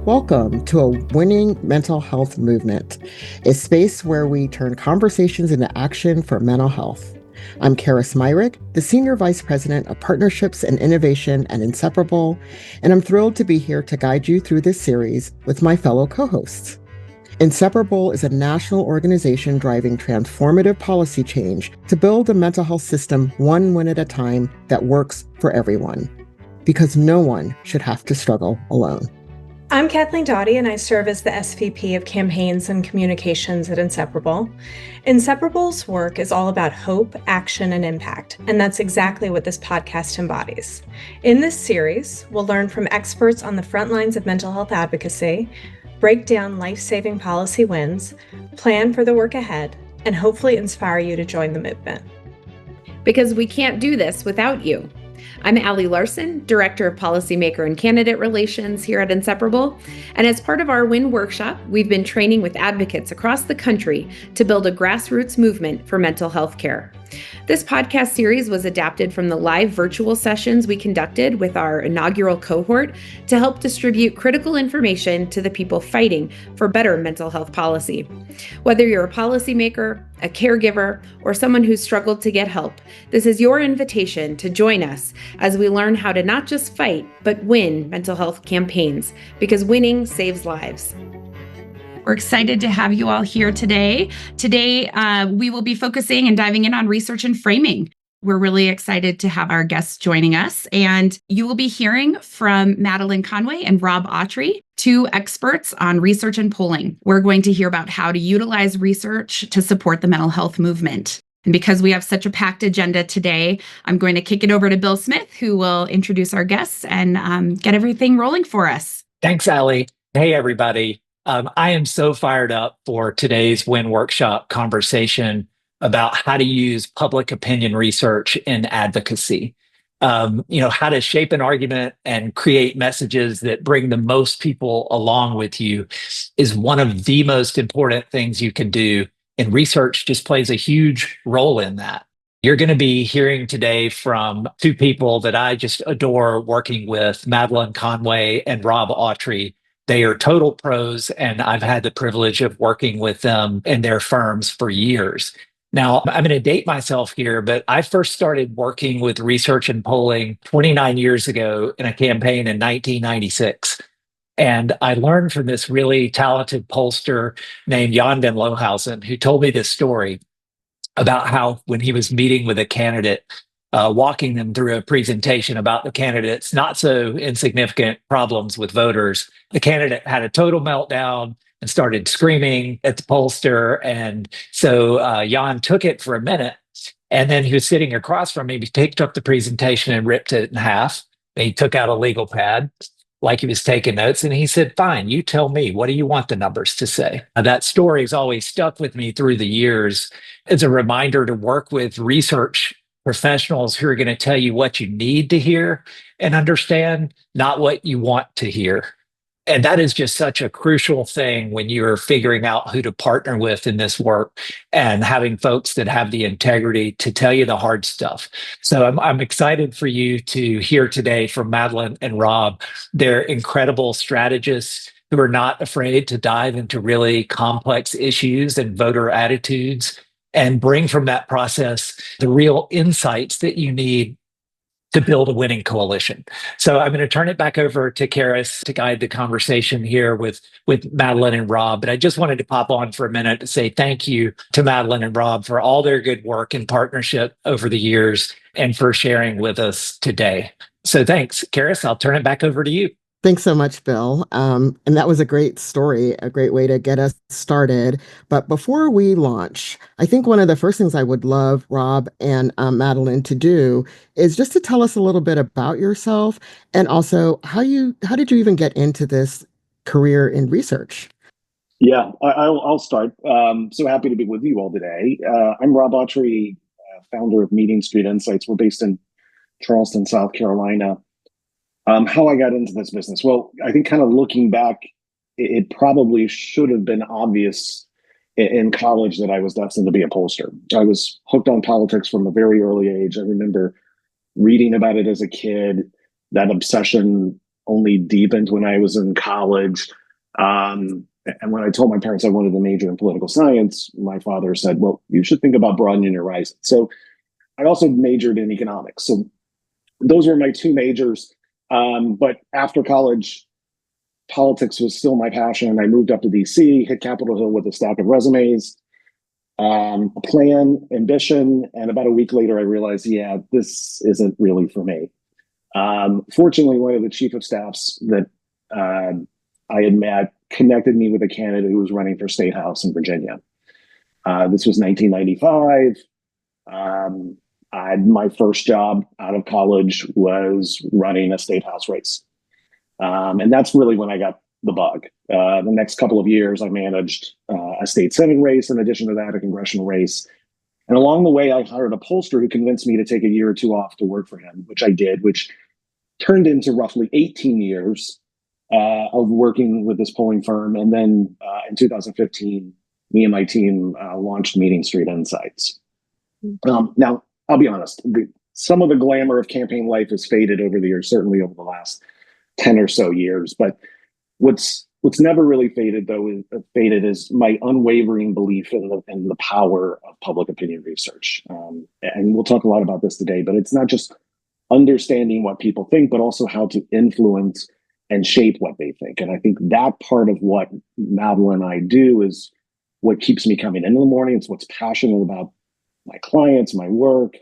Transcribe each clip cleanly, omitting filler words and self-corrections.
Welcome to a winning mental health movement, a space where we turn conversations into action for mental health. I'm Karis Myrick, the Senior Vice President of Partnerships and Innovation at Inseparable, and I'm thrilled to be here to guide you through this series with my fellow co-hosts. Inseparable is a national organization driving transformative policy change to build a mental health system one win at a time that works for everyone, because no one should have to struggle alone. I'm Kathleen Doughty, and I serve as the SVP of Campaigns and Communications at Inseparable. Inseparable's work is all about hope, action, and impact, and that's exactly what this podcast embodies. In this series, we'll learn from experts on the front lines of mental health advocacy, break down life-saving policy wins, plan for the work ahead, and hopefully inspire you to join the movement. Because we can't do this without you. I'm Allie Larson, Director of Policymaker and Candidate Relations here at Inseparable. And as part of our WIN workshop, we've been training with advocates across the country to build a grassroots movement for mental health care. This podcast series was adapted from the live virtual sessions we conducted with our inaugural cohort to help distribute critical information to the people fighting for better mental health policy. Whether you're a policymaker, a caregiver, or someone who's struggled to get help, this is your invitation to join us as we learn how to not just fight, but win mental health campaigns, because winning saves lives. We're excited to have you all here today. Today, we will be focusing and diving in on research and framing. We're really excited to have our guests joining us, and you will be hearing from Madeline Conway and Rob Autry, two experts on research and polling. We're going to hear about how to utilize research to support the mental health movement. And because we have such a packed agenda today, I'm going to kick it over to Bill Smith, who will introduce our guests and get everything rolling for us. Thanks, Allie. Hey, everybody. I am so fired up for today's WIN workshop conversation about how to use public opinion research in advocacy. How to shape an argument and create messages that bring the most people along with you is one of the most important things you can do. And research just plays a huge role in that. You're going to be hearing today from two people that I just adore working with, Madeline Conway and Rob Autry. They are total pros, and I've had the privilege of working with them and their firms for years. Now, I'm going to date myself here, but I first started working with research and polling 29 years ago in a campaign in 1996. And I learned from this really talented pollster named Jan van Lohausen, who told me this story about how when he was meeting with a candidate, walking them through a presentation about the candidate's not so insignificant problems with voters, the candidate had a total meltdown and started screaming at the pollster. And so Jan took it for a minute, and then he was sitting across from me. He picked up the presentation and ripped it in half. He took out a legal pad like he was taking notes, and he said, "Fine, you tell me, what do you want the numbers to say?" That story has always stuck with me through the years as a reminder to work with research professionals who are going to tell you what you need to hear and understand, not what you want to hear. And that is just such a crucial thing when you're figuring out who to partner with in this work and having folks that have the integrity to tell you the hard stuff. So I'm excited for you to hear today from Madeline and Rob. They're incredible strategists who are not afraid to dive into really complex issues and voter attitudes and bring from that process the real insights that you need to build a winning coalition. So I'm going to turn it back over to Karis to guide the conversation here with Madeline and Rob. But I just wanted to pop on for a minute to say thank you to Madeline and Rob for all their good work and partnership over the years and for sharing with us today. So thanks, Karis. I'll turn it back over to you. Thanks so much, Bill. And that was a great story, a great way to get us started. But before we launch, I think one of the first things I would love Rob and Madeline to do is just to tell us a little bit about yourself, and also how did you even get into this career in research? Yeah, I'll start. So happy to be with you all today. I'm Rob Autry, founder of Meeting Street Insights. We're based in Charleston, South Carolina. How I got into this business? Well, I think kind of looking back, it probably should have been obvious in college that I was destined to be a pollster. I was hooked on politics from a very early age. I remember reading about it as a kid, that obsession only deepened when I was in college. And when I told my parents I wanted to major in political science, my father said, well, you should think about broadening your horizons. So I also majored in economics. So those were my two majors. But after college, politics was still my passion. I moved up to DC, hit Capitol Hill with a stack of resumes, a plan, ambition. And about a week later, I realized, yeah, this isn't really for me. Fortunately, one of the chief of staffs that I had met connected me with a candidate who was running for state house in Virginia. This was 1995. My first job out of college was running a state house race. And that's really when I got the bug. The next couple of years, I managed a state senate race, in addition to that, a congressional race. And along the way, I hired a pollster who convinced me to take a year or two off to work for him, which I did, which turned into roughly 18 years of working with this polling firm. And then in 2015, me and my team launched Meeting Street Insights. Now, I'll be honest, some of the glamour of campaign life has faded over the years, certainly over the last 10 or so years. But what's never really faded, though, is my unwavering belief in the power of public opinion research. And we'll talk a lot about this today, but it's not just understanding what people think, but also how to influence and shape what they think. And I think that part of what Madeline and I do is what keeps me coming in the morning. It's what's passionate about my clients, my work,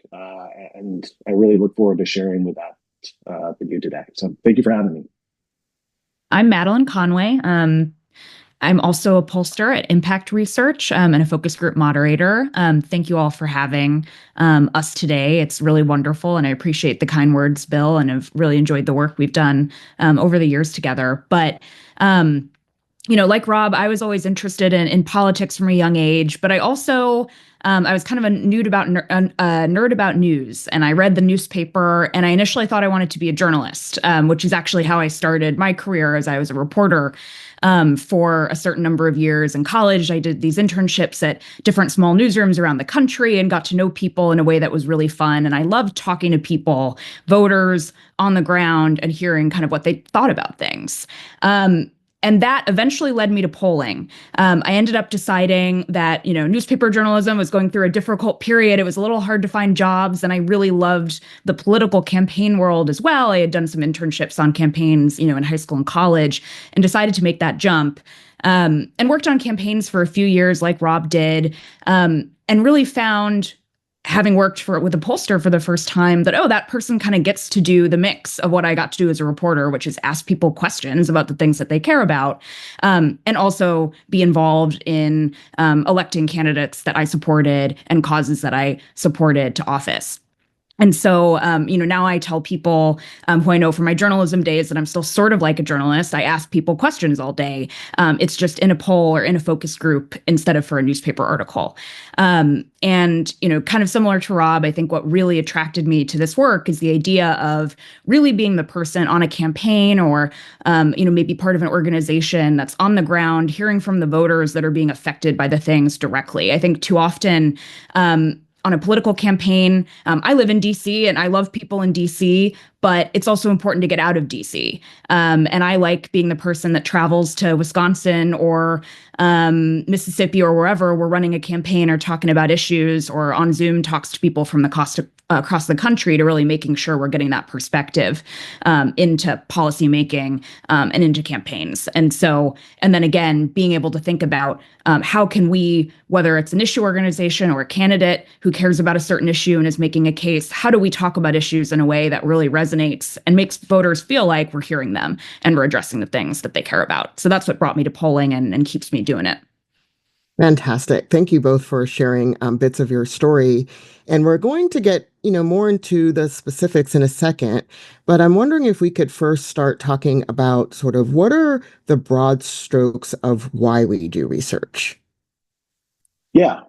and I really look forward to sharing with you today. So thank you for having me. I'm Madeline Conway. I'm also a pollster at Impact Research and a focus group moderator. Thank you all for having us today. It's really wonderful, and I appreciate the kind words, Bill, and I've really enjoyed the work we've done over the years together. But like Rob, I was always interested in politics from a young age, but I also I was kind of a nerd about news, and I read the newspaper, and I initially thought I wanted to be a journalist, which is actually how I started my career, as I was a reporter for a certain number of years in college. I did these internships at different small newsrooms around the country and got to know people in a way that was really fun. And I loved talking to people, voters on the ground, and hearing kind of what they thought about things. And that eventually led me to polling. I ended up deciding that, newspaper journalism was going through a difficult period. It was a little hard to find jobs, and I really loved the political campaign world as well. I had done some internships on campaigns, in high school and college, and decided to make that jump. And worked on campaigns for a few years, like Rob did, and really found, having worked with a pollster for the first time, that person kind of gets to do the mix of what I got to do as a reporter, which is ask people questions about the things that they care about, and also be involved in electing candidates that I supported and causes that I supported to office. And so, now I tell people who I know from my journalism days that I'm still sort of like a journalist. I ask people questions all day. It's just in a poll or in a focus group instead of for a newspaper article. And, kind of similar to Rob, I think what really attracted me to this work is the idea of really being the person on a campaign or, maybe part of an organization that's on the ground, hearing from the voters that are being affected by the things directly. I think too often, on a political campaign, I live in DC and I love people in DC, but it's also important to get out of DC. And I like being the person that travels to Wisconsin or Mississippi or wherever we're running a campaign or talking about issues, or on Zoom talks to people from across the country, to really making sure we're getting that perspective into policy making and into campaigns. And then again, being able to think about how can we, whether it's an issue organization or a candidate who cares about a certain issue and is making a case, how do we talk about issues in a way that really resonates and makes voters feel like we're hearing them and we're addressing the things that they care about? So that's what brought me to polling and keeps me doing it. Fantastic. Thank you both for sharing bits of your story. And we're going to get, more into the specifics in a second, but I'm wondering if we could first start talking about sort of what are the broad strokes of why we do research? Yeah,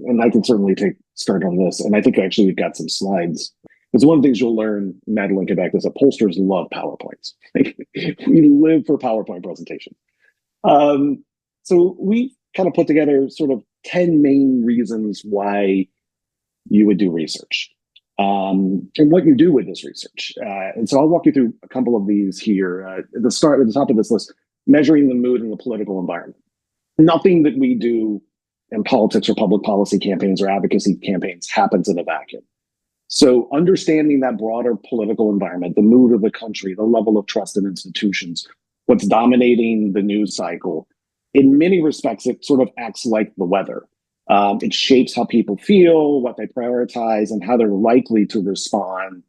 and I can certainly start on this. And I think actually we've got some slides. Because one of the things you'll learn, Madeline can back this up, pollsters love PowerPoints. We live for PowerPoint presentations. So we kind of put together sort of 10 main reasons why you would do research. and what you do with this research. And so I'll walk you through a couple of these here. At the top of this list, measuring the mood in the political environment. Nothing that we do in politics or public policy campaigns or advocacy campaigns happens in a vacuum. So understanding that broader political environment, the mood of the country, the level of trust in institutions, what's dominating the news cycle, in many respects, it sort of acts like the weather. It shapes how people feel, what they prioritize, and how they're likely to respond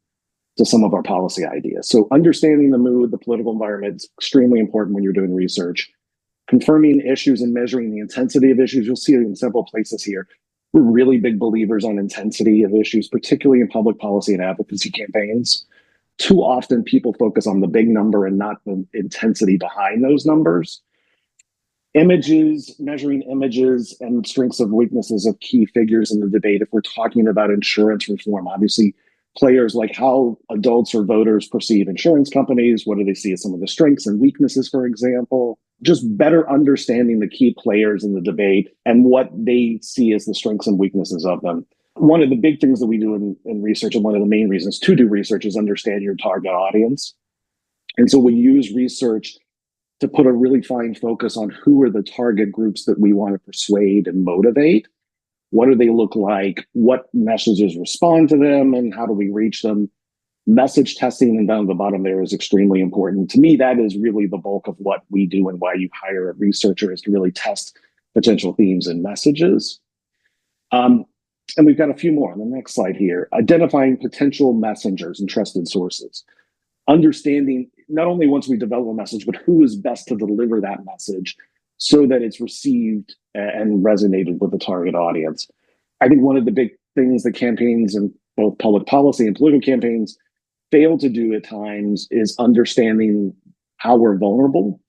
to some of our policy ideas. So understanding the mood, the political environment is extremely important when you're doing research. Confirming issues and measuring the intensity of issues. You'll see it in several places here. We're really big believers on intensity of issues, particularly in public policy and advocacy campaigns. Too often people focus on the big number and not the intensity behind those numbers. Images, measuring images and strengths and weaknesses of key figures in the debate. If we're talking about insurance reform, obviously players like how adults or voters perceive insurance companies, what do they see as some of the strengths and weaknesses, for example. Just better understanding the key players in the debate and what they see as the strengths and weaknesses of them. One of the big things that we do in research, and one of the main reasons to do research, is understand your target audience. And so we use research to put a really fine focus on who are the target groups that we want to persuade and motivate. What do they look like? What messages respond to them? And how do we reach them? Message testing, and down at the bottom there, is extremely important. To me, that is really the bulk of what we do and why you hire a researcher, is to really test potential themes and messages. And we've got a few more on the next slide here. Identifying potential messengers and trusted sources. Understanding not only once we develop a message, but who is best to deliver that message so that it's received and resonated with the target audience. I think one of the big things that campaigns in both public policy and political campaigns fail to do at times is understanding how we're vulnerable.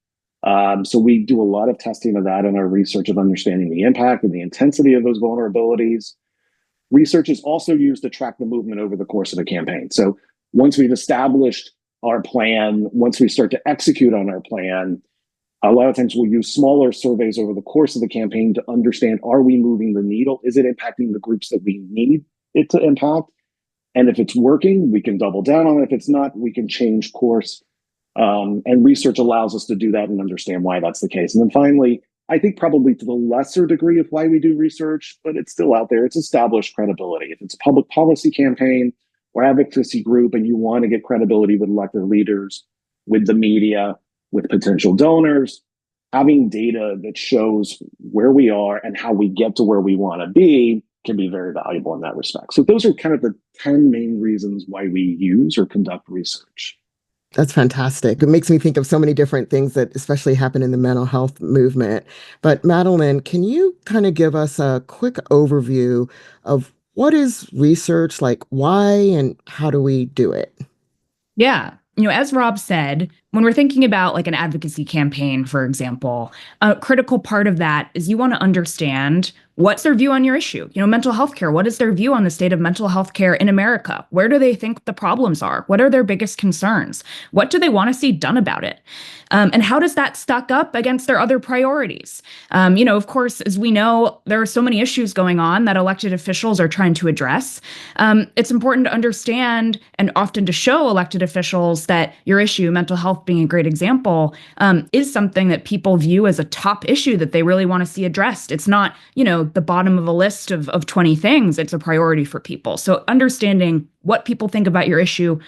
So we do a lot of testing of that in our research of understanding the impact and the intensity of those vulnerabilities. Research is also used to track the movement over the course of a campaign. So once we've established our plan, once we start to execute on our plan, a lot of times we'll use smaller surveys over the course of the campaign to understand, are we moving the needle? Is it impacting the groups that we need it to impact? And if it's working, we can double down on it. If it's not, we can change course. And research allows us to do that and understand why that's the case. And then finally, I think probably to the lesser degree of why we do research, but it's still out there, it's established credibility. If it's a public policy campaign or advocacy group and you want to get credibility with elected leaders, with the media, with potential donors, having data that shows where we are and how we get to where we want to be can be very valuable in that respect. So those are kind of the 10 main reasons why we use or conduct research. That's fantastic. It makes me think of so many different things that especially happen in the mental health movement. But Madeline, can you kind of give us a quick overview of what is research, like why and how do we do it? Yeah. As Rob said, when we're thinking about like an advocacy campaign, for example, a critical part of that is you want to understand what's their view on your issue. Mental health care. What is their view on the state of mental health care in America? Where do they think the problems are? What are their biggest concerns? What do they want to see done about it? And how does that stack up against their other priorities? Of course, as we know, there are so many issues going on that elected officials are trying to address. It's important to understand and often to show elected officials that your issue, mental health being a great example, is something that people view as a top issue that they really want to see addressed. It's not, the bottom of a list of 20 things. It's a priority for people. So understanding what people think about your issue,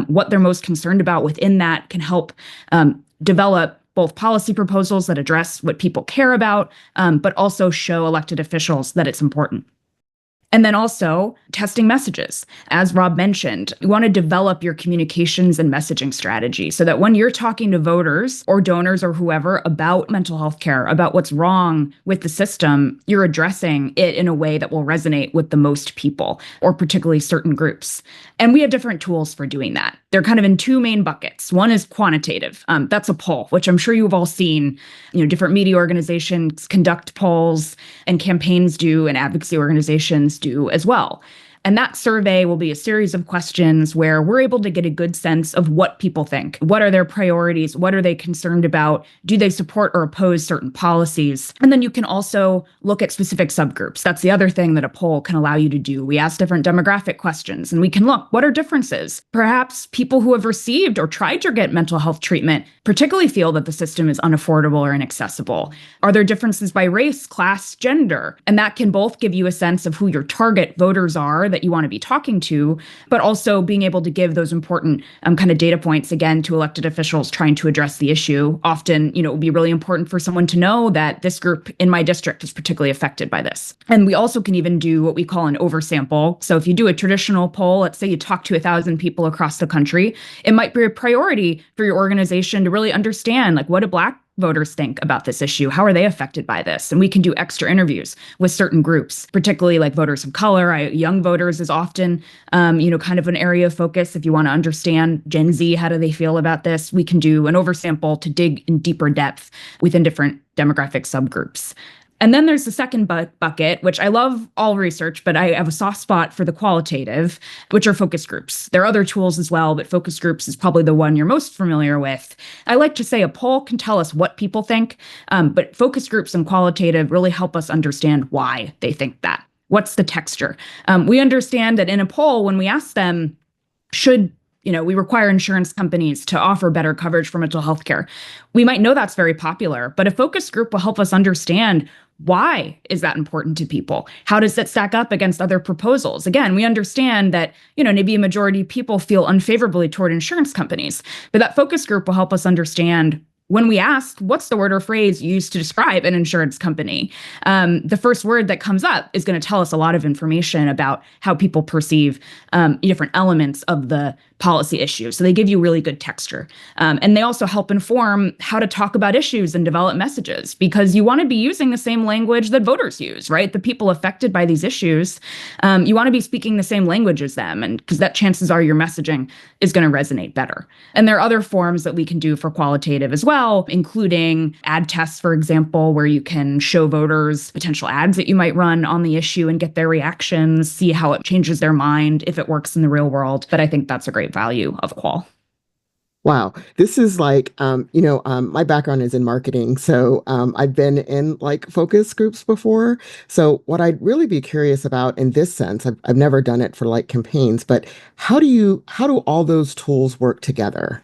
what they're most concerned about within that can help develop both policy proposals that address what people care about, but also show elected officials that it's important. And then also testing messages. As Rob mentioned, you want to develop your communications and messaging strategy so that when you're talking to voters or donors or whoever about mental health care, about what's wrong with the system, you're addressing it in a way that will resonate with the most people or particularly certain groups. And we have different tools for doing that. They're kind of in two main buckets. One is quantitative. That's a poll, which I'm sure you've all seen. Different media organizations conduct polls and campaigns do and advocacy organizations do as well. And that survey will be a series of questions where we're able to get a good sense of what people think. What are their priorities? What are they concerned about? Do they support or oppose certain policies? And then you can also look at specific subgroups. That's the other thing that a poll can allow you to do. We ask different demographic questions and we can look, what are differences? Perhaps people who have received or tried to get mental health treatment particularly feel that the system is unaffordable or inaccessible. Are there differences by race, class, gender? And that can both give you a sense of who your target voters are that you want to be talking to, but also being able to give those important kind of data points, again, to elected officials trying to address the issue. Often, it would be really important for someone to know that this group in my district is particularly affected by this. And we also can even do what we call an oversample. So if you do a traditional poll, let's say you talk to 1,000 people across the country, it might be a priority for your organization to really understand, like, what do Black voters think about this issue? How are they affected by this? And we can do extra interviews with certain groups, particularly like voters of color. Young voters is often, kind of an area of focus. If you want to understand Gen Z, how do they feel about this? We can do an oversample to dig in deeper depth within different demographic subgroups. And then there's the second bucket, which I love all research, but I have a soft spot for the qualitative, which are focus groups. There are other tools as well, but focus groups is probably the one you're most familiar with. I like to say a poll can tell us what people think, but focus groups and qualitative really help us understand why they think that. What's the texture? We understand that in a poll, when we ask them, should we require insurance companies to offer better coverage for mental health care. We might know that's very popular, but a focus group will help us understand, why is that important to people? How does that stack up against other proposals? Again, we understand that, maybe a majority of people feel unfavorably toward insurance companies, but that focus group will help us understand, when we asked, what's the word or phrase used to describe an insurance company? The first word that comes up is going to tell us a lot of information about how people perceive different elements of the policy issue. So they give you really good texture. And they also help inform how to talk about issues and develop messages, because you want to be using the same language that voters use, right? The people affected by these issues, you want to be speaking the same language as them, and because that chances are your messaging is going to resonate better. And there are other forms that we can do for qualitative as well, including ad tests, for example, where you can show voters potential ads that you might run on the issue and get their reactions, see how it changes their mind, if it works in the real world. But I think that's a great value of qual. Wow. This is like, my background is in marketing. So I've been in like focus groups before. So what I'd really be curious about in this sense, I've never done it for like campaigns, but how do all those tools work together?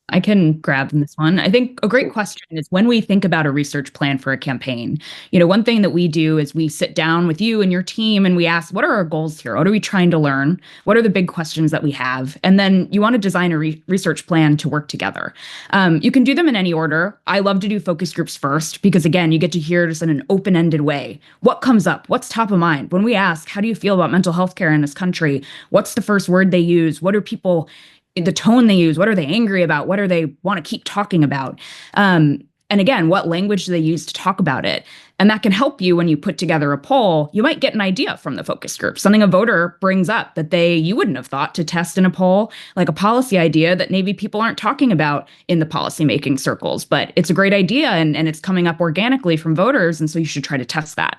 I can grab this one. I think a great question is, when we think about a research plan for a campaign, one thing that we do is we sit down with you and your team and we ask, what are our goals here? What are we trying to learn? What are the big questions that we have? And then you want to design a research plan to work together. You can do them in any order. I love to do focus groups first because, again, you get to hear just in an open-ended way. What comes up? What's top of mind? When we ask, how do you feel about mental health care in this country? What's the first word they use? What are people, the tone they use? What are they angry about? What do they want to keep talking about? And again, what language do they use to talk about it? And that can help you when you put together a poll. You might get an idea from the focus group, something a voter brings up that you wouldn't have thought to test in a poll, like a policy idea that maybe people aren't talking about in the policymaking circles, but it's a great idea and it's coming up organically from voters. And so you should try to test that.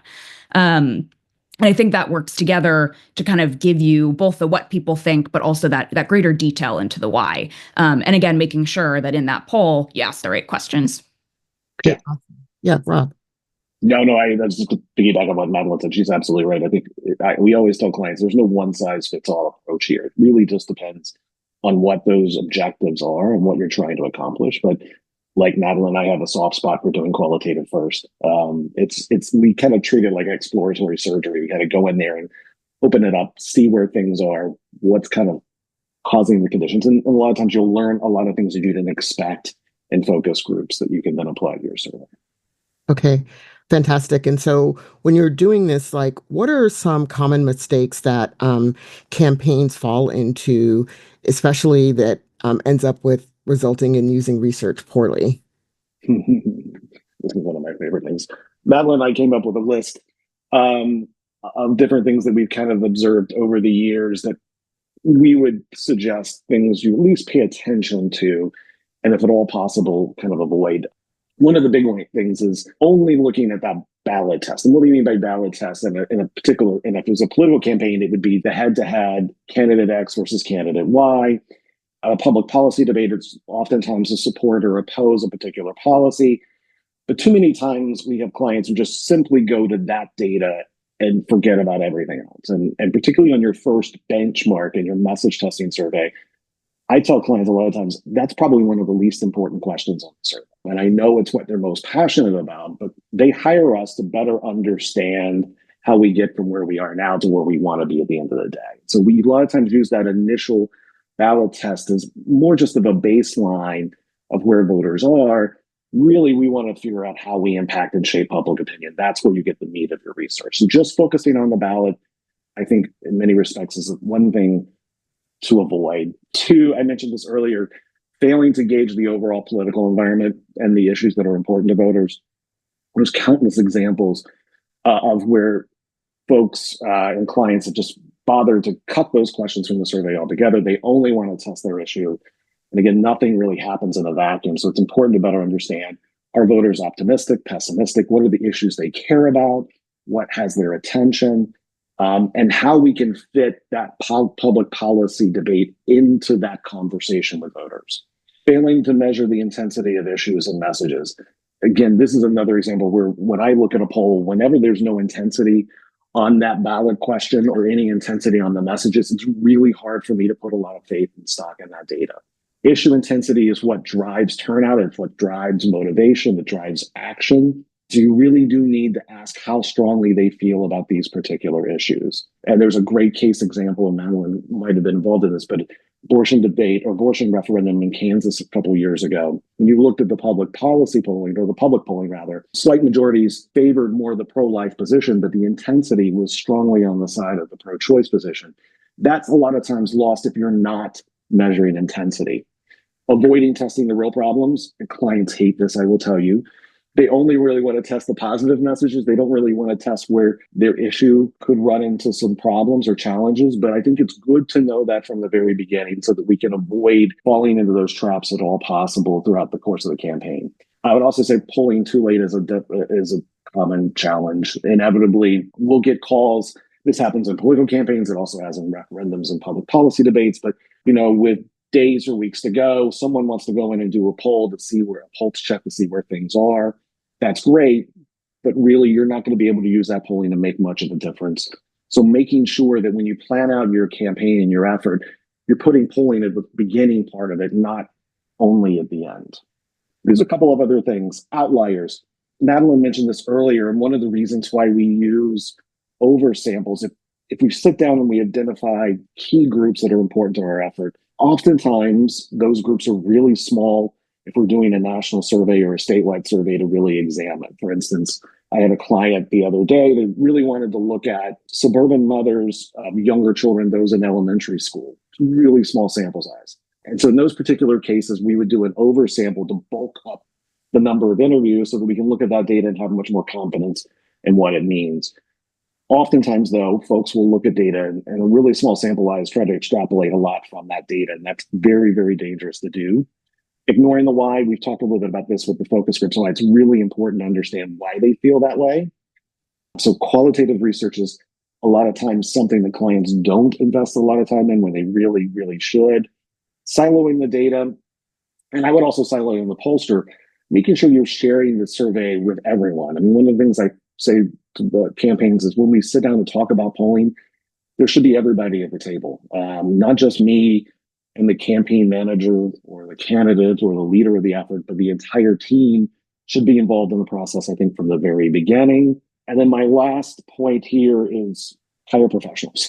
And I think that works together to kind of give you both the what people think, but also that greater detail into the why. And again, making sure that in that poll, you ask the right questions. Yeah. Yeah, Rob. No, that's just to piggyback on what Madeline said. She's absolutely right. I think we always tell clients there's no one size fits all approach here. It really just depends on what those objectives are and what you're trying to accomplish. But like Madeline, I have a soft spot for doing qualitative first. We kind of treat it like exploratory surgery. We kind of go in there and open it up, see where things are, what's kind of causing the conditions. And a lot of times you'll learn a lot of things that you didn't expect in focus groups that you can then apply to your survey. Okay, fantastic. And so when you're doing this, like, what are some common mistakes that campaigns fall into, especially that ends up with resulting in using research poorly? This is one of my favorite things. Madeline and I came up with a list of different things that we've kind of observed over the years that we would suggest things you at least pay attention to, and if at all possible, kind of avoid. One of the big things is only looking at that ballot test. And what do you mean by ballot test? In a particular, and if it was a political campaign, it would be the head-to-head candidate X versus candidate Y. A public policy debate is oftentimes to support or oppose a particular policy. But too many times we have clients who just simply go to that data and forget about everything else. And particularly on your first benchmark in your message testing survey, I tell clients a lot of times that's probably one of the least important questions on the survey. And I know it's what they're most passionate about, but they hire us to better understand how we get from where we are now to where we want to be at the end of the day. So we a lot of times use that initial ballot test as more just of a baseline of where voters are. Really, we want to figure out how we impact and shape public opinion. That's where you get the meat of your research. So just focusing on the ballot, I think in many respects is one thing to avoid. Two, I mentioned this earlier, failing to gauge the overall political environment and the issues that are important to voters. There's countless examples of where folks and clients have just bothered to cut those questions from the survey altogether. They only want to test their issue. And again, nothing really happens in a vacuum. So it's important to better understand, are voters optimistic, pessimistic? What are the issues they care about? What has their attention? And how we can fit that public policy debate into that conversation with voters. Failing to measure the intensity of issues and messages. Again, this is another example where when I look at a poll, whenever there's no intensity on that ballot question or any intensity on the messages, it's really hard for me to put a lot of faith and stock in that data. Issue intensity is what drives turnout. It's what drives motivation, that drives action. So you really do need to ask how strongly they feel about these particular issues. And there's a great case example, and Madeline might have been involved in this, but abortion debate or abortion referendum in Kansas a couple of years ago. When you looked at the public policy polling, or the public polling rather, slight majorities favored more the pro-life position, but the intensity was strongly on the side of the pro-choice position. That's a lot of times lost if you're not measuring intensity. Avoiding testing the real problems, and clients hate this, I will tell you. They only really want to test the positive messages. They don't really want to test where their issue could run into some problems or challenges. But I think it's good to know that from the very beginning so that we can avoid falling into those traps at all possible throughout the course of the campaign. I would also say polling too late is a common challenge. Inevitably, we'll get calls. This happens in political campaigns. It also has in referendums and public policy debates. But, with days or weeks to go, someone wants to go in and do a poll to see where a pulse check to see where things are. That's great, but really you're not going to be able to use that polling to make much of a difference. So making sure that when you plan out your campaign and your effort, you're putting polling at the beginning part of it, not only at the end. There's a couple of other things. Outliers. Madeline mentioned this earlier, and one of the reasons why we use oversamples, if we sit down and we identify key groups that are important to our effort, oftentimes those groups are really small if we're doing a national survey or a statewide survey to really examine. For instance, I had a client the other day that really wanted to look at suburban mothers of younger children, those in elementary school, really small sample size. And so in those particular cases, we would do an oversample to bulk up the number of interviews so that we can look at that data and have much more confidence in what it means. Oftentimes, though, folks will look at data and a really small sample size, try to extrapolate a lot from that data. And that's very, very dangerous to do. Ignoring the why, we've talked a little bit about this with the focus groups, why it's really important to understand why they feel that way. So qualitative research is a lot of times something that clients don't invest a lot of time in when they really, really should. Siloing the data, and I would also silo in the pollster, making sure you're sharing the survey with everyone. I mean, one of the things I say to the campaigns is when we sit down and talk about polling, there should be everybody at the table, not just me and the campaign manager or the candidate or the leader of the effort, but the entire team should be involved in the process, I think, from the very beginning. And then my last point here is hire professionals,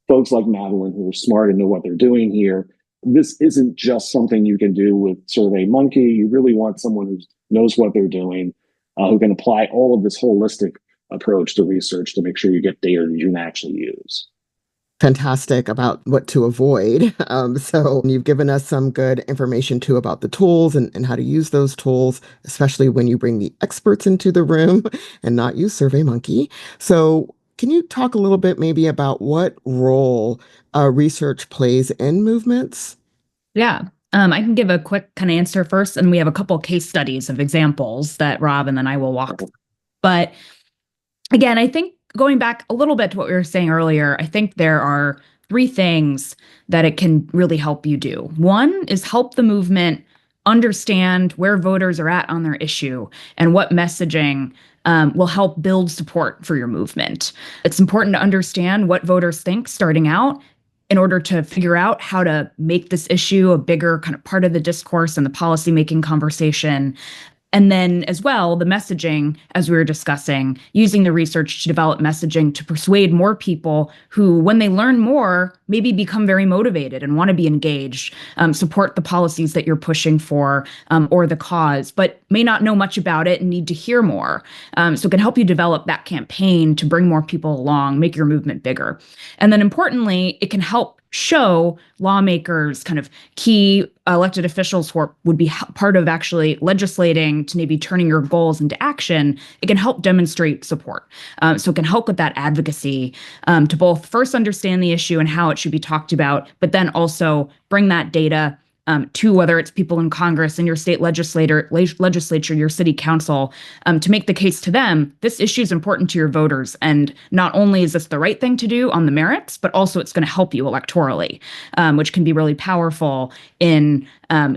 folks like Madeline who are smart and know what they're doing here. This isn't just something you can do with SurveyMonkey. You really want someone who knows what they're doing, who can apply all of this holistic approach to research to make sure you get data that you can actually use. Fantastic about what to avoid. So you've given us some good information too about the tools and how to use those tools, especially when you bring the experts into the room and not use SurveyMonkey. So can you talk a little bit maybe about what role research plays in movements? Yeah. I can give a quick kind of answer first, and we have a couple case studies of examples that Rob and then I will walk through. But again, I think going back a little bit to what we were saying earlier, I think there are three things that it can really help you do. One is help the movement understand where voters are at on their issue and what messaging will help build support for your movement. It's important to understand what voters think starting out in order to figure out how to make this issue a bigger kind of part of the discourse and the policymaking conversation. And then as well, the messaging, as we were discussing, using the research to develop messaging to persuade more people who, when they learn more, maybe become very motivated and want to be engaged, support the policies that you're pushing for or the cause, but may not know much about it and need to hear more. So it can help you develop that campaign to bring more people along, make your movement bigger. And then importantly, it can help show lawmakers, kind of key elected officials who would be part of actually legislating to maybe turning your goals into action. It can help demonstrate support. So it can help with that advocacy to both first understand the issue and how it should be talked about, but then also bring that data to whether it's people in Congress and your state legislature, your city council, to make the case to them, this issue is important to your voters. And not only is this the right thing to do on the merits, but also it's going to help you electorally, which can be really powerful in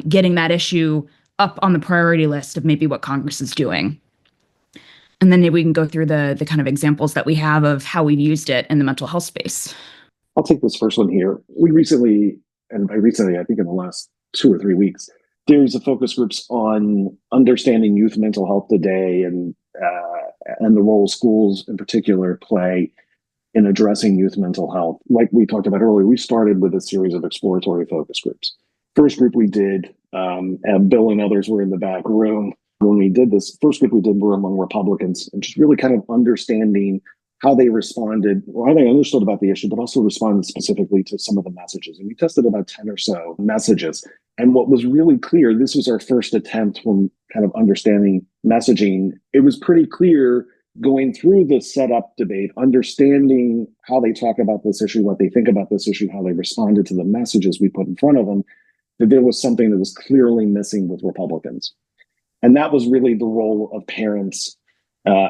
getting that issue up on the priority list of maybe what Congress is doing. And then maybe we can go through the kind of examples that we have of how we've used it in the mental health space. I'll take this first one here. We recently, and by recently, I think in the last 2 or 3 weeks, there's a focus groups on understanding youth mental health today and the role schools in particular play in addressing youth mental health. Like we talked about earlier, we started with a series of exploratory focus groups. First group we did, and Bill and others were in the back room when we did this. First group we did were among Republicans, and just really kind of understanding how they responded, or how they understood about the issue, but also responded specifically to some of the messages. And we tested about 10 or so messages. And what was really clear, this was our first attempt when kind of understanding messaging. It was pretty clear going through the setup debate, understanding how they talk about this issue, what they think about this issue, how they responded to the messages we put in front of them, that there was something that was clearly missing with Republicans. And that was really the role of parents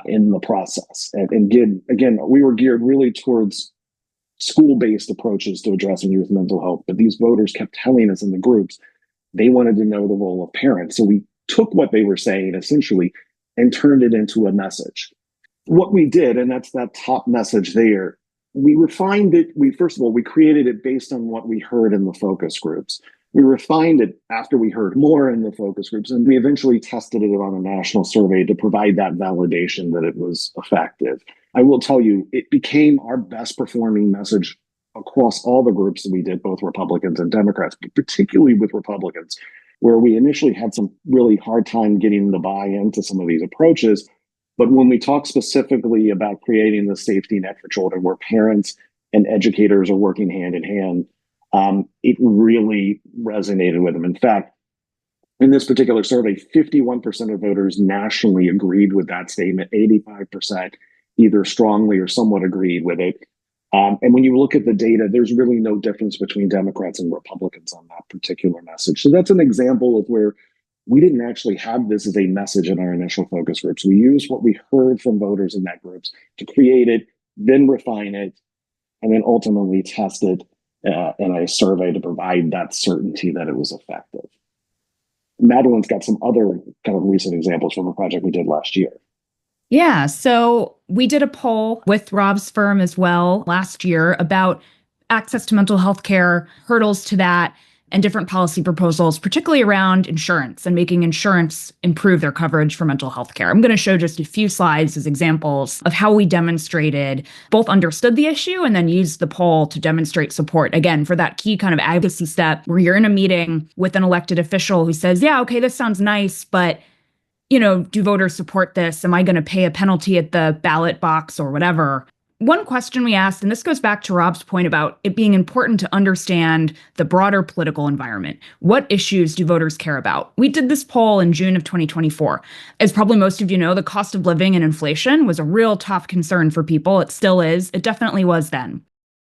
in the process. And again, we were geared really towards school-based approaches to addressing youth mental health. But these voters kept telling us in the groups, they wanted to know the role of parents. So we took what they were saying essentially and turned it into a message. What we did, and that's that top message there, we refined it. First of all, we created it based on what we heard in the focus groups. We refined it after we heard more in the focus groups, and we eventually tested it on a national survey to provide that validation that it was effective. I will tell you, it became our best performing message across all the groups that we did, both Republicans and Democrats, but particularly with Republicans, where we initially had some really hard time getting the buy-in to some of these approaches. But when we talk specifically about creating the safety net for children, where parents and educators are working hand in hand, it really resonated with them. In fact, in this particular survey, 51% of voters nationally agreed with that statement, 85% either strongly or somewhat agreed with it. And when you look at the data, there's really no difference between Democrats and Republicans on that particular message. So that's an example of where we didn't actually have this as a message in our initial focus groups. We used what we heard from voters in that groups to create it, then refine it, and then ultimately test it in a survey to provide that certainty that it was effective. Madeline's got some other kind of recent examples from a project we did last year. Yeah, so we did a poll with Rob's firm as well last year about access to mental health care, hurdles to that, and different policy proposals, particularly around insurance and making insurance improve their coverage for mental health care. I'm going to show just a few slides as examples of how we demonstrated, both understood the issue and then used the poll to demonstrate support, again, for that key kind of advocacy step where you're in a meeting with an elected official who says, yeah, okay, this sounds nice, but do voters support this? Am I going to pay a penalty at the ballot box or whatever? One question we asked, and this goes back to Rob's point about it being important to understand the broader political environment. What issues do voters care about? We did this poll in June of 2024. As probably most of you know, the cost of living and inflation was a real top concern for people. It still is. It definitely was then.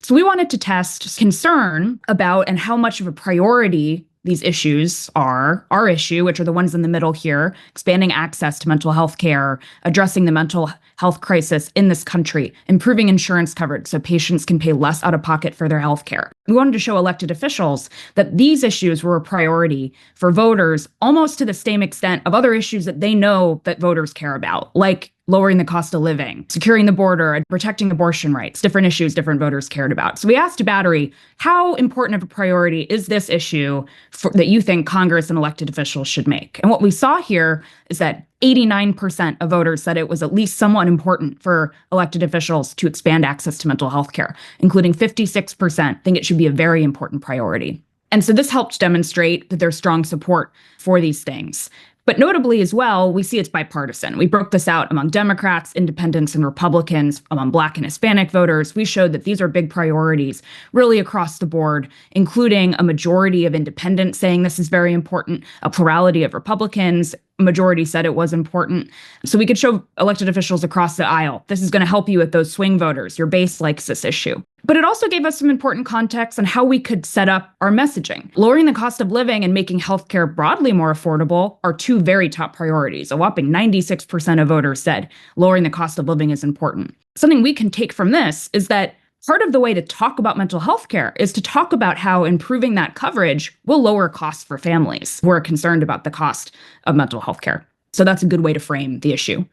So we wanted to test concern about and how much of a priority these issues are our issue, which are the ones in the middle here, expanding access to mental health care, addressing the mental health crisis in this country, improving insurance coverage so patients can pay less out of pocket for their health care. We wanted to show elected officials that these issues were a priority for voters almost to the same extent of other issues that they know that voters care about, like lowering the cost of living, securing the border, and protecting abortion rights, different issues different voters cared about. So we asked Battery, how important of a priority is this issue that you think Congress and elected officials should make? And what we saw here is that 89% of voters said it was at least somewhat important for elected officials to expand access to mental health care, including 56% think it should be a very important priority. And so this helped demonstrate that there's strong support for these things. But notably as well, we see it's bipartisan. We broke this out among Democrats, independents, and Republicans, among Black and Hispanic voters. We showed that these are big priorities really across the board, including a majority of independents saying this is very important, a plurality of Republicans, a majority said it was important. So we could show elected officials across the aisle, this is going to help you with those swing voters. Your base likes this issue. But it also gave us some important context on how we could set up our messaging. Lowering the cost of living and making healthcare broadly more affordable are two very top priorities. A whopping 96% of voters said lowering the cost of living is important. Something we can take from this is that part of the way to talk about mental health care is to talk about how improving that coverage will lower costs for families who are concerned about the cost of mental health care. So that's a good way to frame the issue.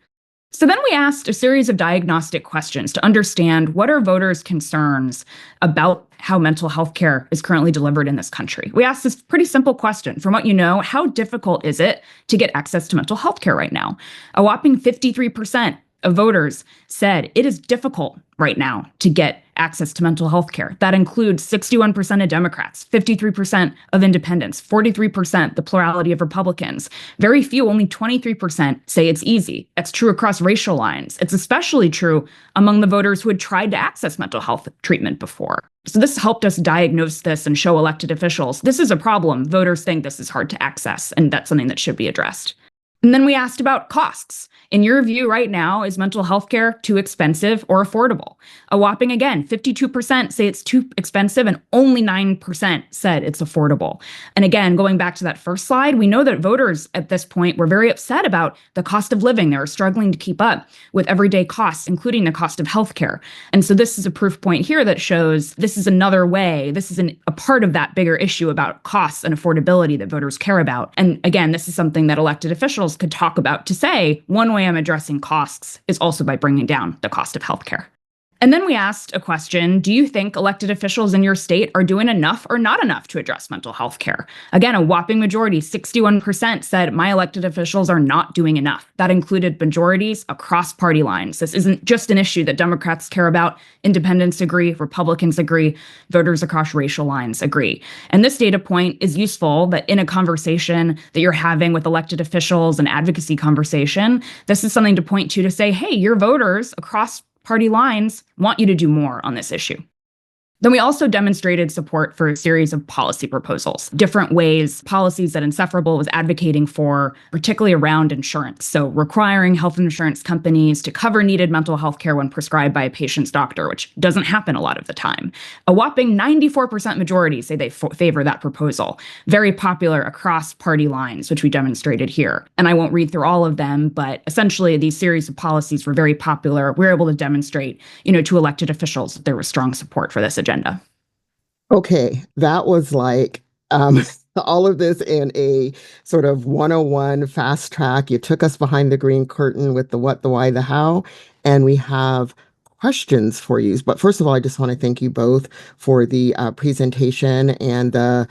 So then we asked a series of diagnostic questions to understand what are voters' concerns about how mental health care is currently delivered in this country. We asked this pretty simple question. From what you know, how difficult is it to get access to mental health care right now? A whopping 53% of voters said it is difficult right now to get access to mental health care. That includes 61% of Democrats, 53% of independents, 43% the plurality of Republicans. Very few, only 23% say it's easy. That's true across racial lines. It's especially true among the voters who had tried to access mental health treatment before. So this helped us diagnose this and show elected officials this is a problem. Voters think this is hard to access, and that's something that should be addressed. And then we asked about costs. In your view right now, is mental health care too expensive or affordable? A whopping, again, 52% say it's too expensive and only 9% said it's affordable. And again, going back to that first slide, we know that voters at this point were very upset about the cost of living. They were struggling to keep up with everyday costs, including the cost of health care. And so this is a proof point here that shows this is another way, this is a part of that bigger issue about costs and affordability that voters care about. And again, this is something that elected officials could talk about to say, one way I'm addressing costs is also by bringing down the cost of healthcare. And then we asked a question, do you think elected officials in your state are doing enough or not enough to address mental health care? Again, a whopping majority, 61% said my elected officials are not doing enough. That included majorities across party lines. This isn't just an issue that Democrats care about. Independents agree, Republicans agree, voters across racial lines agree. And this data point is useful that in a conversation that you're having with elected officials, an advocacy conversation, this is something to point to say, hey, your voters across party lines want you to do more on this issue. Then we also demonstrated support for a series of policy proposals, different ways, policies that Inseparable was advocating for, particularly around insurance. So requiring health insurance companies to cover needed mental health care when prescribed by a patient's doctor, which doesn't happen a lot of the time. A whopping 94% majority say they favor that proposal. Very popular across party lines, which we demonstrated here. And I won't read through all of them, but essentially these series of policies were very popular. We were able to demonstrate, to elected officials that there was strong support for this agenda. Okay, that was like all of this in a sort of 101 fast track. You took us behind the green curtain with the what, the why, the how, and we have questions for you. But first of all, I just want to thank you both for the presentation and the,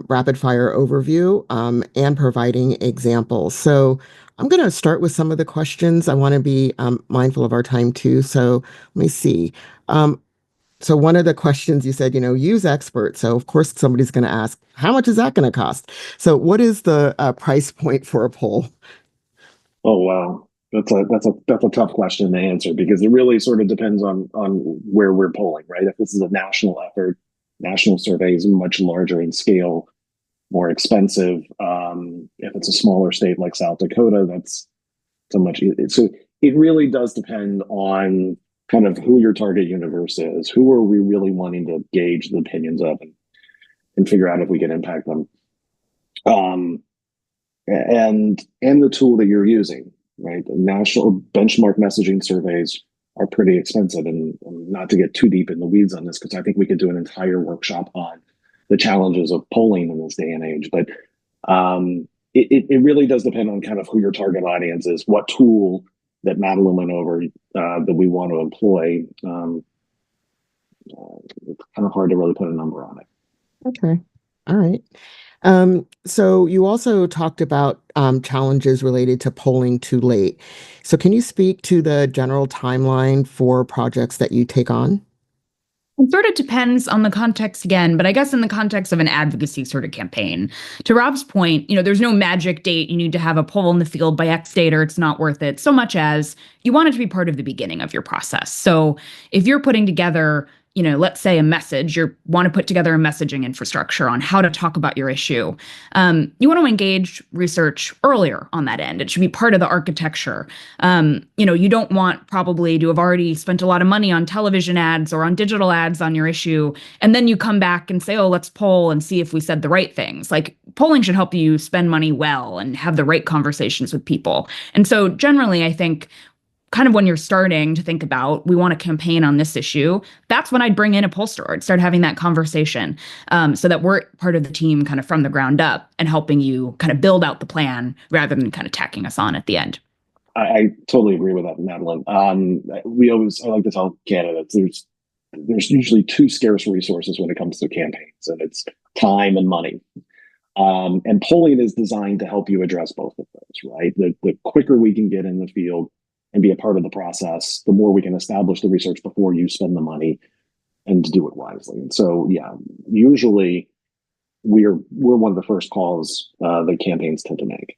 rapid fire overview and providing examples. So I'm going to start with some of the questions. I want to be mindful of our time too. So let me see. So one of the questions you said, use experts. So of course somebody's going to ask, how much is that going to cost? So what is the price point for a poll? Oh, wow. That's a tough question to answer because it really sort of depends on where we're polling, right? If this is a national effort, national survey is much larger in scale, more expensive. If it's a smaller state like South Dakota, that's so it really does depend on kind of who your target universe is. Who are we really wanting to gauge the opinions of and figure out if we can impact them? Um, and the tool that you're using, right? The national benchmark messaging surveys are pretty expensive, and not to get too deep in the weeds on this, because I think we could do an entire workshop on the challenges of polling in this day and age. But it really does depend on kind of who your target audience is, what tool that Madeline went over that we want to employ. It's kind of hard to really put a number on it. Okay. All right. So you also talked about challenges related to polling too late. So can you speak to the general timeline for projects that you take on? It sort of depends on the context again, but I guess in the context of an advocacy sort of campaign, to Rob's point, there's no magic date. You need to have a poll in the field by X date or it's not worth it, so much as you want it to be part of the beginning of your process. So if you're putting together, let's say a message, you want to put together a messaging infrastructure on how to talk about your issue. You want to engage research earlier on that end. It should be part of the architecture. You don't want probably to have already spent a lot of money on television ads or on digital ads on your issue. And then you come back and say, oh, let's poll and see if we said the right things. Like polling should help you spend money well and have the right conversations with people. And so generally, I think kind of when you're starting to think about, we want to campaign on this issue, that's when I'd bring in a pollster and start having that conversation so that we're part of the team kind of from the ground up and helping you kind of build out the plan rather than kind of tacking us on at the end. I totally agree with that, Madeline. I like to tell candidates there's usually two scarce resources when it comes to campaigns, and it's time and money. And polling is designed to help you address both of those, right? The quicker we can get in the field and be a part of the process, the more we can establish the research before you spend the money, and to do it wisely. And so, yeah, usually we're one of the first calls that campaigns tend to make.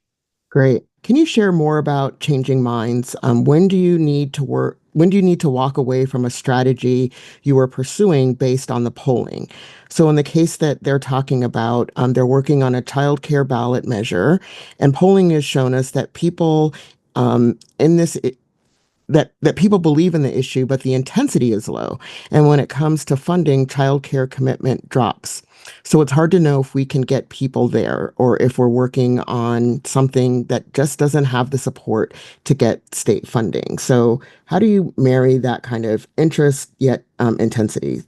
Great. Can you share more about changing minds? When do you need to work? When do you need to walk away from a strategy you were pursuing based on the polling? So in the case that they're talking about, they're working on a child care ballot measure, and polling has shown us that people in this that people believe in the issue, but the intensity is low. And when it comes to funding, childcare commitment drops. So it's hard to know if we can get people there or if we're working on something that just doesn't have the support to get state funding. So how do you marry that kind of interest yet intensity?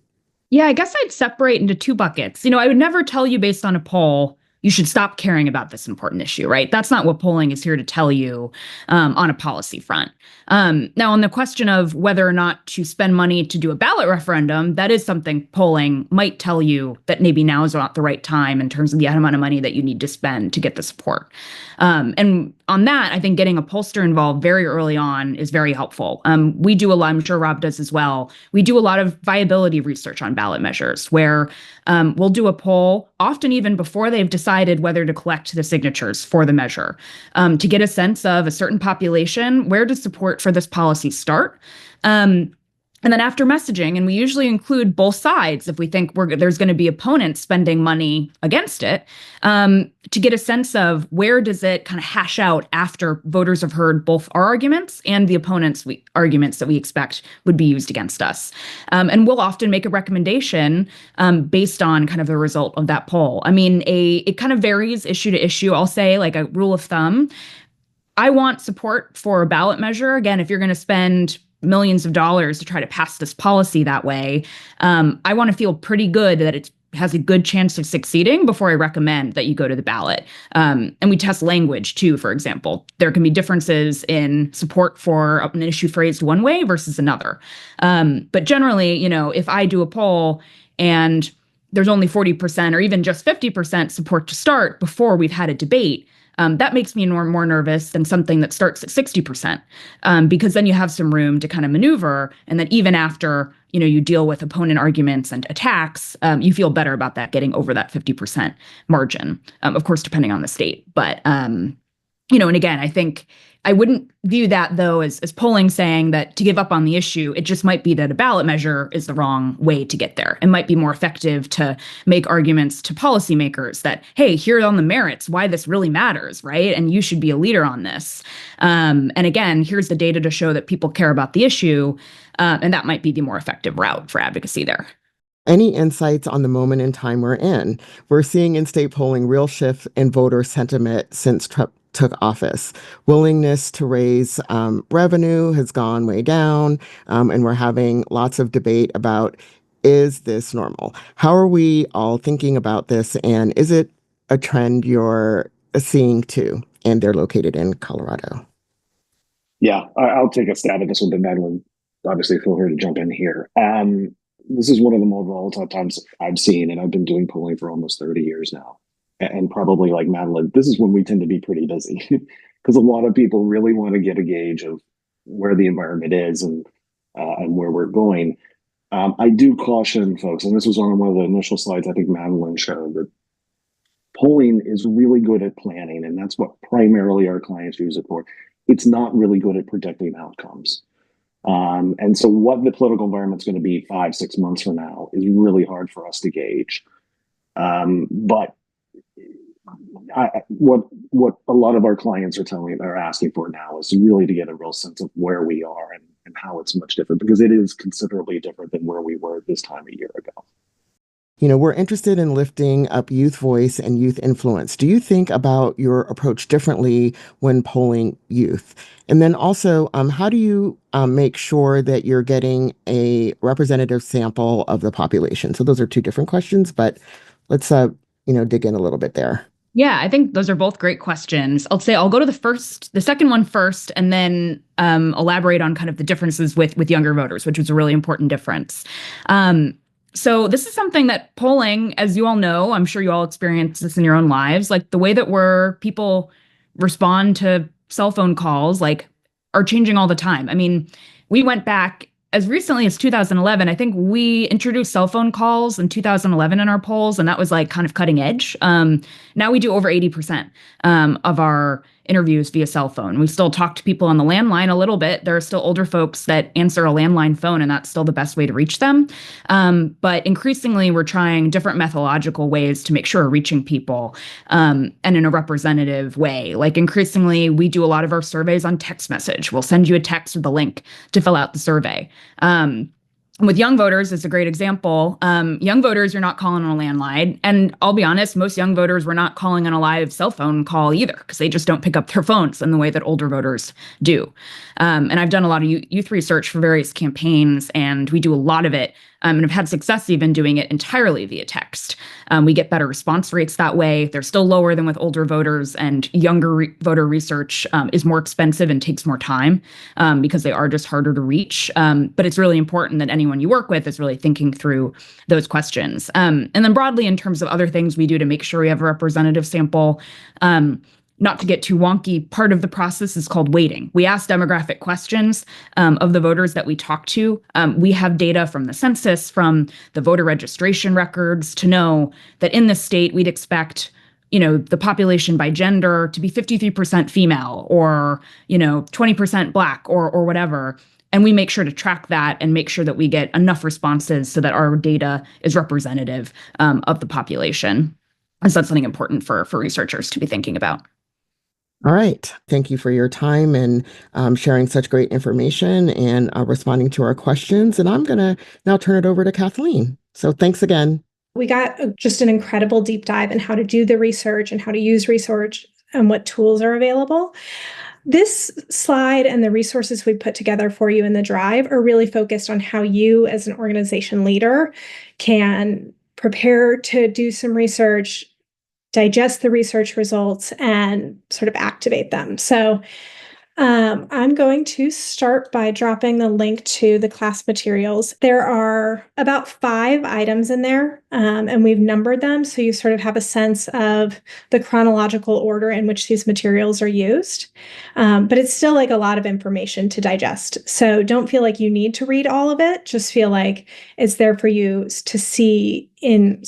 Yeah, I guess I'd separate into two buckets. I would never tell you based on a poll, you should stop caring about this important issue, right? That's not what polling is here to tell you on a policy front. Now, on the question of whether or not to spend money to do a ballot referendum, that is something polling might tell you that maybe now is not the right time in terms of the amount of money that you need to spend to get the support. And on that, I think getting a pollster involved very early on is very helpful. We do a lot, I'm sure Rob does as well. We do a lot of viability research on ballot measures where we'll do a poll, often even before they've decided whether to collect the signatures for the measure, to get a sense of a certain population, where does support for this policy start? And then after messaging, and we usually include both sides if we think there's going to be opponents spending money against it, to get a sense of where does it kind of hash out after voters have heard both our arguments and the opponents' arguments that we expect would be used against us. And we'll often make a recommendation based on kind of the result of that poll. I mean, it kind of varies issue to issue. I'll say like a rule of thumb. I want support for a ballot measure. Again, if you're going to spend millions of dollars to try to pass this policy that way, I want to feel pretty good that it has a good chance of succeeding before I recommend that you go to the ballot. And we test language too, for example. There can be differences in support for an issue phrased one way versus another. But generally, if I do a poll and there's only 40% or even just 50% support to start before we've had a debate, that makes me more nervous than something that starts at 60%, because then you have some room to kind of maneuver. And that even after, you deal with opponent arguments and attacks, you feel better about that getting over that 50% margin, of course, depending on the state. But, and again, I think I wouldn't view that, though, as polling saying that to give up on the issue. It just might be that a ballot measure is the wrong way to get there. It might be more effective to make arguments to policymakers that, hey, here on the merits, why this really matters, right? And you should be a leader on this. And again, here's the data to show that people care about the issue. And that might be the more effective route for advocacy there. Any insights on the moment in time we're in? We're seeing in state polling real shift in voter sentiment since Trump took office. Willingness to raise revenue has gone way down, and we're having lots of debate about, is this normal? How are we all thinking about this, and is it a trend you're seeing too? And they're located in Colorado. Yeah, I'll take a stab at this one, but Madeline, obviously feel free to jump in here. This is one of the more volatile times I've seen, and I've been doing polling for almost 30 years now. And probably like Madeline, this is when we tend to be pretty busy because a lot of people really want to get a gauge of where the environment is and where we're going. I do caution folks, and this was on one of the initial slides I think Madeline showed, that polling is really good at planning, and that's what primarily our clients use it for. It's not really good at predicting outcomes. And so what the political environment's going to be 5-6 months from now is really hard for us to gauge. But what a lot of our clients are asking for now is really to get a real sense of where we are and how it's much different, because it is considerably different than where we were this time a year ago. We're interested in lifting up youth voice and youth influence. Do you think about your approach differently when polling youth? And then also, how do you make sure that you're getting a representative sample of the population? So those are two different questions, but let's dig in a little bit there. Yeah, I think those are both great questions. I'll go to the second one first, and then elaborate on kind of the differences with younger voters, which was a really important difference. So this is something that polling, as you all know, I'm sure you all experience this in your own lives, like the way that people respond to cell phone calls, like, are changing all the time. I mean, we went back as recently as 2011. I think we introduced cell phone calls in 2011 in our polls, and that was like kind of cutting edge. Now we do over 80% of our interviews via cell phone. We still talk to people on the landline a little bit. There are still older folks that answer a landline phone, and that's still the best way to reach them. But increasingly, we're trying different methodological ways to make sure we're reaching people, and in a representative way. Like, increasingly, we do a lot of our surveys on text message. We'll send you a text with a link to fill out the survey. With young voters, it's a great example. Young voters, you're not calling on a landline. And I'll be honest, most young voters were not calling on a live cell phone call either, because they just don't pick up their phones in the way that older voters do. And I've done a lot of youth research for various campaigns, and we do a lot of it, and have had success even doing it entirely via text. We get better response rates that way. They're still lower than with older voters, and younger voter research is more expensive and takes more time because they are just harder to reach. But it's really important that anyone you work with is really thinking through those questions. And then broadly, in terms of other things we do to make sure we have a representative sample, not to get too wonky, part of the process is called weighting. We ask demographic questions of the voters that we talk to. We have data from the census, from the voter registration records, to know that in the state, we'd expect, the population by gender to be 53% female, or, 20% Black, or whatever. And we make sure to track that and make sure that we get enough responses so that our data is representative of the population. And so that's something important for researchers to be thinking about. All right. Thank you for your time and sharing such great information and responding to our questions. And I'm going to now turn it over to Kathleen. So thanks again. We got just an incredible deep dive in how to do the research and how to use research and what tools are available. This slide and the resources we put together for you in the drive are really focused on how you as an organization leader can prepare to do some research, digest the research results, and sort of activate them. So I'm going to start by dropping the link to the class materials. There are about 5 items in there, and we've numbered them so you sort of have a sense of the chronological order in which these materials are used. But it's still like a lot of information to digest. So don't feel like you need to read all of it. Just feel like it's there for you to see in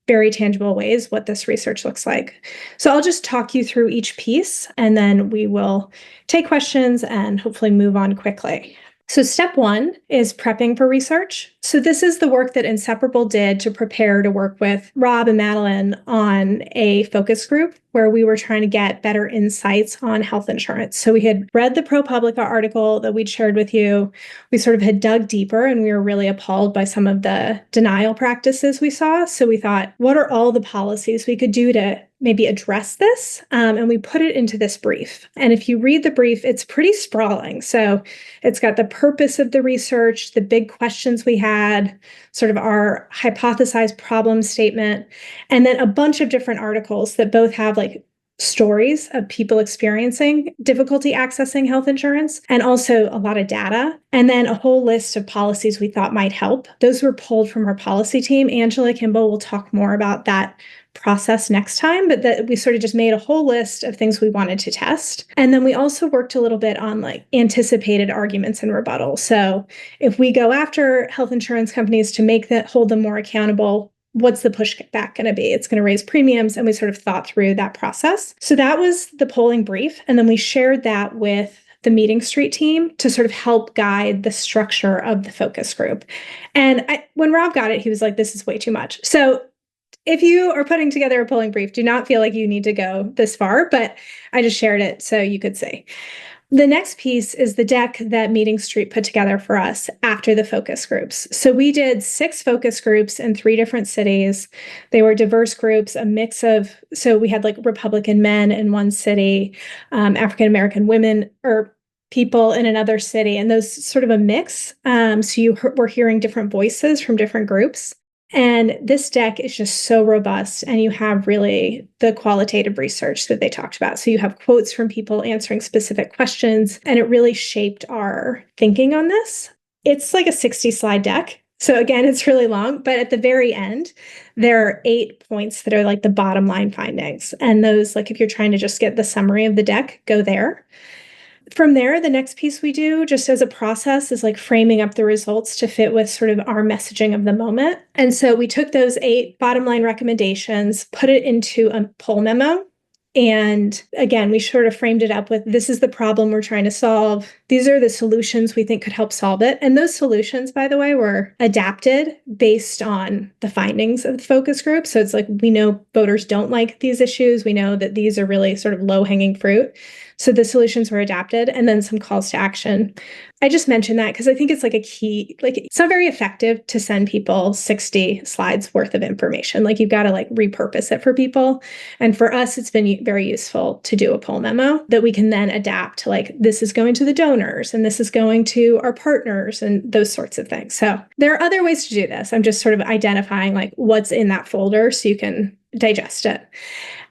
very tangible ways what this research looks like. So I'll just talk you through each piece, and then we will take questions and hopefully move on quickly. So step 1 is prepping for research. So this is the work that Inseparable did to prepare to work with Rob and Madeline on a focus group where we were trying to get better insights on health insurance. So we had read the ProPublica article that we'd shared with you. We sort of had dug deeper and we were really appalled by some of the denial practices we saw. So we thought, what are all the policies we could do to maybe address this? And we put it into this brief. And if you read the brief, it's pretty sprawling. So it's got the purpose of the research, the big questions we had, sort of our hypothesized problem statement, and then a bunch of different articles that both have like stories of people experiencing difficulty accessing health insurance and also a lot of data, and then a whole list of policies we thought might help. Those were pulled from our policy team. Angela Kimball will talk more about that process next time, but that we sort of just made a whole list of things we wanted to test. And then we also worked a little bit on like anticipated arguments and rebuttal. So if we go after health insurance companies to hold them more accountable, what's the pushback going to be? It's going to raise premiums. And we sort of thought through that process. So that was the polling brief. And then we shared that with the Meeting Street team to sort of help guide the structure of the focus group. And when Rob got it, he was like, this is way too much. So if you are putting together a polling brief, do not feel like you need to go this far, but I just shared it so you could see. The next piece is the deck that Meeting Street put together for us after the focus groups. So we did 6 focus groups in 3 different cities. They were diverse groups, a mix of, so we had like Republican men in one city, African-American women or people in another city, and those sort of a mix. So you were hearing different voices from different groups. And this deck is just so robust, and you have really the qualitative research that they talked about. So you have quotes from people answering specific questions, and it really shaped our thinking on this. It's like a 60-slide deck. So again, it's really long, but at the very end, there are 8 points that are like the bottom line findings. And those, like if you're trying to just get the summary of the deck, go there. From there, the next piece we do, just as a process, is like framing up the results to fit with sort of our messaging of the moment. And so we took those 8 bottom line recommendations, put it into a poll memo. And again, we sort of framed it up with, this is the problem we're trying to solve. These are the solutions we think could help solve it. And those solutions, by the way, were adapted based on the findings of the focus group. So it's like, we know voters don't like these issues. We know that these are really sort of low-hanging fruit. So the solutions were adapted, and then some calls to action. I just mentioned that because I think it's like a key, like it's not very effective to send people 60 slides worth of information. Like you've got to like repurpose it for people. And for us, it's been very useful to do a poll memo that we can then adapt to, like, this is going to the donors and this is going to our partners and those sorts of things. So there are other ways to do this. I'm just sort of identifying like what's in that folder so you can digest it.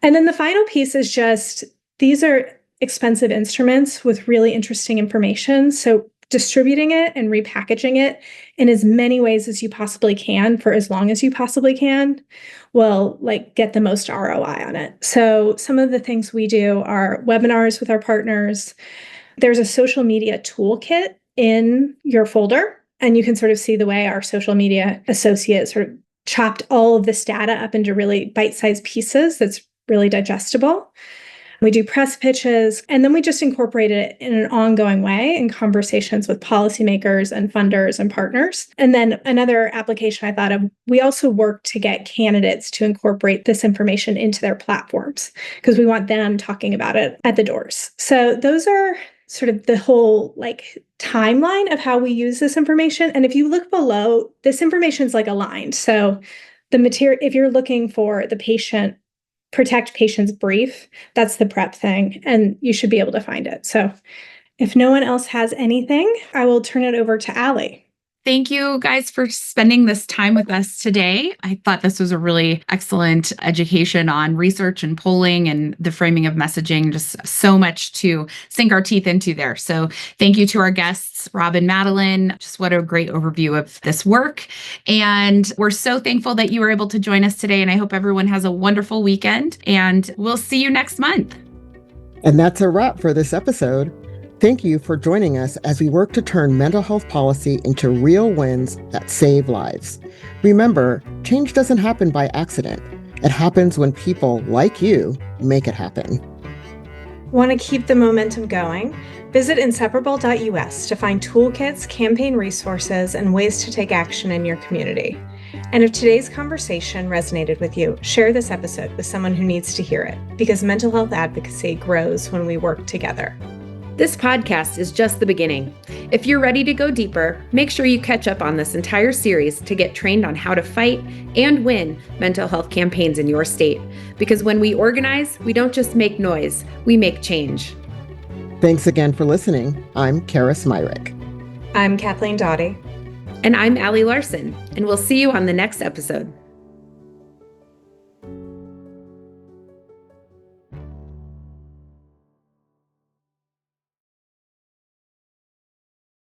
And then the final piece is just, these are expensive instruments with really interesting information. So distributing it and repackaging it in as many ways as you possibly can for as long as you possibly can will like get the most ROI on it. So some of the things we do are webinars with our partners. There's a social media toolkit in your folder, and you can sort of see the way our social media associate sort of chopped all of this data up into really bite-sized pieces that's really digestible. We do press pitches, and then we just incorporate it in an ongoing way in conversations with policymakers and funders and partners. And then another application I thought of, we also work to get candidates to incorporate this information into their platforms because we want them talking about it at the doors. So those are sort of the whole like timeline of how we use this information. And if you look below, this information is like aligned. So the material, if you're looking for the protect patient's brief, that's the prep thing, and you should be able to find it. So if no one else has anything, I will turn it over to Allie. Thank you guys for spending this time with us today. I thought this was a really excellent education on research and polling and the framing of messaging, just so much to sink our teeth into there. So thank you to our guests, Rob and Madeline. Just what a great overview of this work. And we're so thankful that you were able to join us today. And I hope everyone has a wonderful weekend, and we'll see you next month. And that's a wrap for this episode. Thank you for joining us as we work to turn mental health policy into real wins that save lives. Remember, change doesn't happen by accident. It happens when people like you make it happen. Want to keep the momentum going? Visit inseparable.us to find toolkits, campaign resources, and ways to take action in your community. And if today's conversation resonated with you, share this episode with someone who needs to hear it, because mental health advocacy grows when we work together. This podcast is just the beginning. If you're ready to go deeper, make sure you catch up on this entire series to get trained on how to fight and win mental health campaigns in your state. Because when we organize, we don't just make noise, we make change. Thanks again for listening. I'm Karis Myrick. I'm Kathleen Doughty. And I'm Allie Larson, and we'll see you on the next episode.